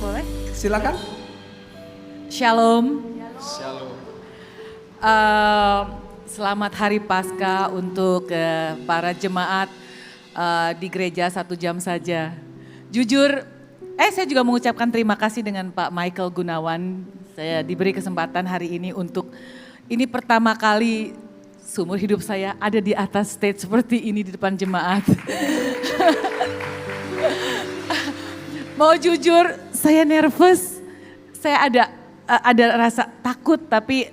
Boleh? Silakan. Shalom. Shalom. Selamat Hari Paskah untuk para jemaat di gereja 1 jam saja. Jujur, saya juga mengucapkan terima kasih dengan Pak Michael Gunawan. Saya diberi kesempatan hari ini untuk, ini pertama kali seumur hidup saya ada di atas stage seperti ini di depan jemaat. Mau jujur, saya nervous, saya ada rasa takut, tapi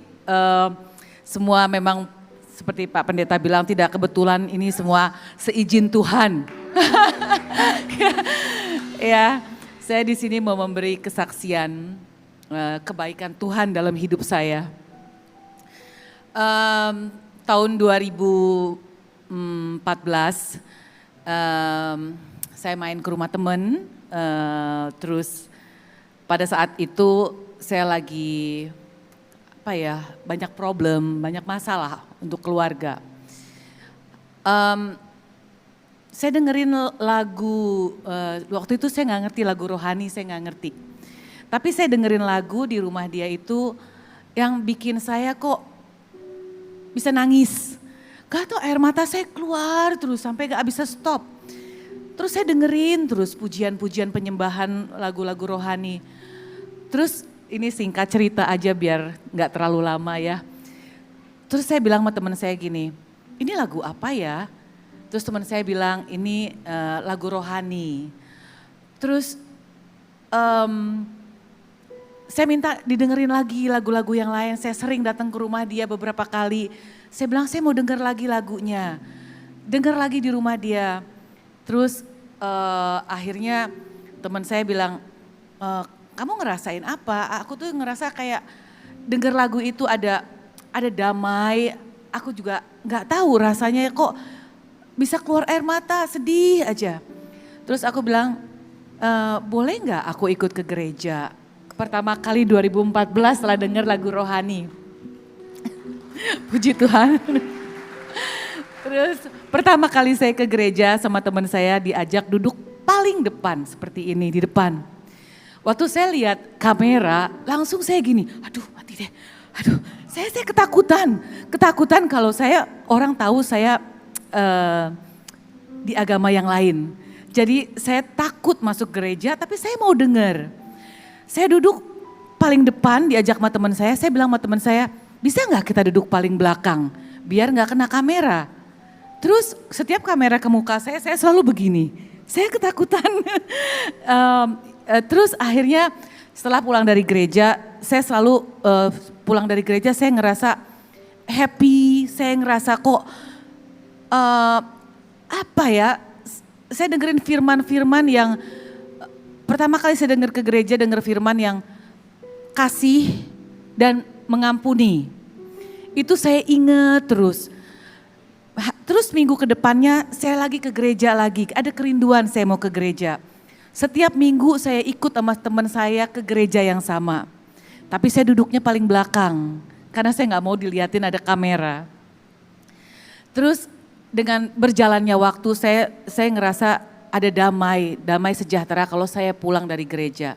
semua memang seperti Pak Pendeta bilang tidak kebetulan, ini semua seizin Tuhan. Ya, saya di sini mau memberi kesaksian kebaikan Tuhan dalam hidup saya. Tahun 2014 saya main ke rumah teman, terus pada saat itu saya lagi banyak problem, banyak masalah untuk keluarga. Saya dengerin lagu, waktu itu saya nggak ngerti lagu rohani, saya nggak ngerti. Tapi saya dengerin lagu di rumah dia itu yang bikin saya kok bisa nangis. Gak tau air mata saya keluar terus sampai gak bisa stop. Terus saya dengerin terus pujian-pujian penyembahan lagu-lagu rohani. Terus ini singkat cerita aja biar gak terlalu lama ya. Terus saya bilang sama teman saya gini, ini lagu apa ya? Terus teman saya bilang ini lagu rohani. Terus saya minta didengerin lagi lagu-lagu yang lain. Saya sering datang ke rumah dia beberapa kali. Saya bilang saya mau denger lagi lagunya. Denger lagi di rumah dia. Terus akhirnya teman saya bilang, kamu ngerasain apa? Aku tuh ngerasa kayak denger lagu itu ada damai. Aku juga gak tahu rasanya kok bisa keluar air mata, sedih aja. Terus aku bilang, boleh gak aku ikut ke gereja? Pertama kali 2014 setelah dengar lagu rohani. Puji Tuhan. Terus pertama kali saya ke gereja sama teman saya diajak duduk paling depan seperti ini di depan. Waktu saya lihat kamera langsung saya gini, aduh mati deh. Aduh saya ketakutan. Ketakutan kalau orang tahu saya di agama yang lain. Jadi saya takut masuk gereja tapi saya mau dengar. Saya duduk paling depan diajak sama teman saya bilang sama teman saya, bisa gak kita duduk paling belakang biar gak kena kamera. Terus setiap kamera ke muka saya selalu begini, saya ketakutan. Terus akhirnya setelah pulang dari gereja, saya selalu pulang dari gereja saya ngerasa happy, saya ngerasa kok saya dengerin firman-firman yang pertama kali saya dengar ke gereja, dengar firman yang kasih dan mengampuni. Itu saya ingat terus. Terus minggu ke depannya saya lagi ke gereja lagi, ada kerinduan saya mau ke gereja. Setiap minggu saya ikut sama teman saya ke gereja yang sama. Tapi saya duduknya paling belakang, karena saya gak mau dilihatin ada kamera. Terus dengan berjalannya waktu saya ngerasa ada damai sejahtera kalau saya pulang dari gereja.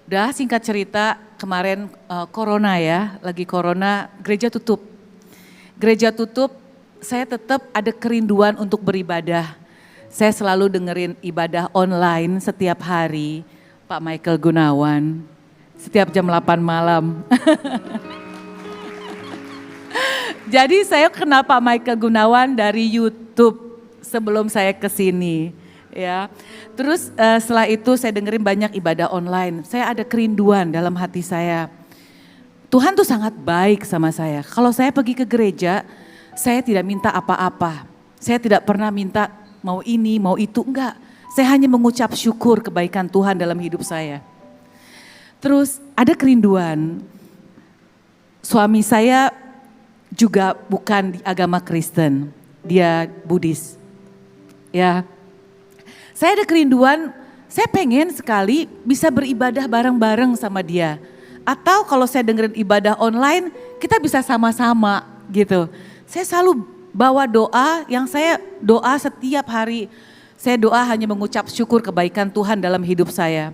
Udah singkat cerita kemarin corona ya, lagi corona gereja tutup. Gereja tutup, saya tetap ada kerinduan untuk beribadah. Saya selalu dengerin ibadah online setiap hari, Pak Michael Gunawan, setiap jam 8 malam. Jadi saya kenal Pak Michael Gunawan dari YouTube sebelum saya kesini. Ya, terus setelah itu saya dengerin banyak ibadah online. Saya ada kerinduan dalam hati saya. Tuhan tuh sangat baik sama saya. Kalau saya pergi ke gereja, saya tidak minta apa-apa. Saya tidak pernah minta mau ini, mau itu, enggak. Saya hanya mengucap syukur kebaikan Tuhan dalam hidup saya. Terus ada kerinduan. Suami saya juga bukan di agama Kristen, dia Buddhis. Ya. Saya ada kerinduan, saya pengen sekali bisa beribadah bareng-bareng sama dia. Atau kalau saya dengerin ibadah online, kita bisa sama-sama gitu. Saya selalu bawa doa yang saya doa setiap hari. Saya doa hanya mengucap syukur kebaikan Tuhan dalam hidup saya.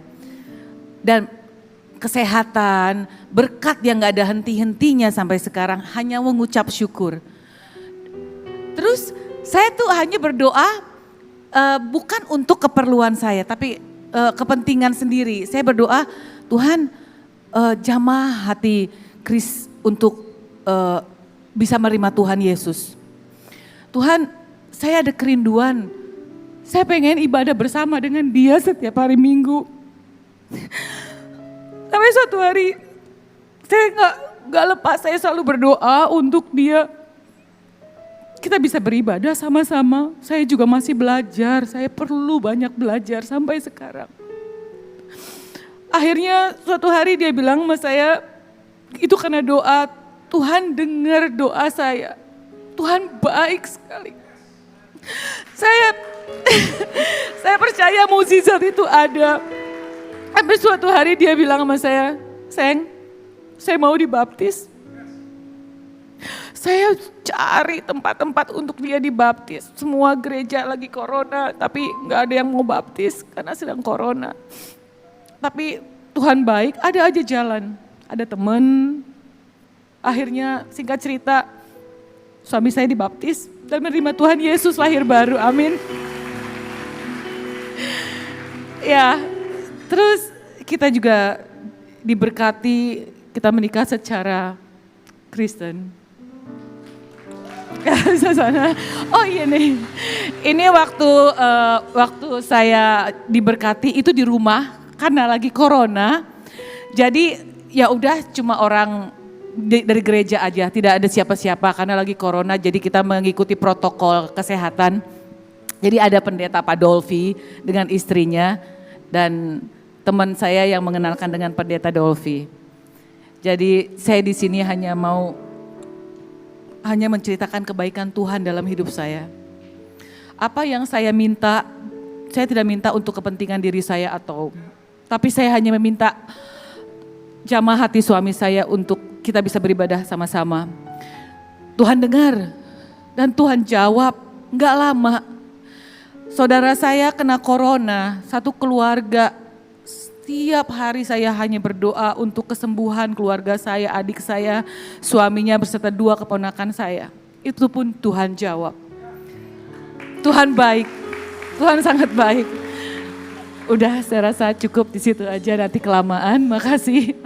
dan kesehatan, berkat yang gak ada henti-hentinya sampai sekarang, hanya mengucap syukur. Terus saya tuh hanya berdoa bukan untuk keperluan saya, tapi kepentingan sendiri. Saya berdoa, Tuhan jamah hati Chris untuk bisa menerima Tuhan Yesus. Tuhan, saya ada kerinduan, saya pengen ibadah bersama dengan dia setiap hari Minggu. Sampai suatu hari saya nggak lepas, saya selalu berdoa untuk dia. Kita bisa beribadah sama-sama. Saya juga masih belajar, saya perlu banyak belajar sampai sekarang. Akhirnya suatu hari dia bilang sama saya, itu karena doa, Tuhan dengar doa saya. Tuhan baik sekali. Saya percaya mukjizat itu ada. Sampai suatu hari dia bilang sama saya, Seng, saya mau dibaptis. Saya cari tempat-tempat untuk dia dibaptis. Semua gereja lagi corona, tapi gak ada yang mau baptis karena sedang corona. Tapi Tuhan baik, ada aja jalan. Ada teman, akhirnya singkat cerita, suami saya dibaptis dan menerima Tuhan Yesus lahir baru, amin. Ya, terus kita juga diberkati, kita menikah secara Kristen. Oh iya nih, ini waktu saya diberkati itu di rumah karena lagi corona. Jadi ya udah cuma orang dari gereja aja, tidak ada siapa-siapa karena lagi corona. Jadi kita mengikuti protokol kesehatan. Jadi ada pendeta Pak Dolfi dengan istrinya dan teman saya yang mengenalkan dengan pendeta Dolfi. Jadi saya di sini hanya menceritakan kebaikan Tuhan dalam hidup saya. Apa yang saya minta, saya tidak minta untuk kepentingan diri saya tapi saya hanya meminta jamah hati suami saya untuk kita bisa beribadah sama-sama. Tuhan dengar dan Tuhan jawab, enggak lama. Saudara saya kena corona, satu keluarga. Setiap hari saya hanya berdoa untuk kesembuhan keluarga saya, adik saya, suaminya beserta 2 keponakan saya. Itu pun Tuhan jawab. Tuhan baik, Tuhan sangat baik. Udah saya rasa cukup di situ aja, nanti kelamaan, makasih.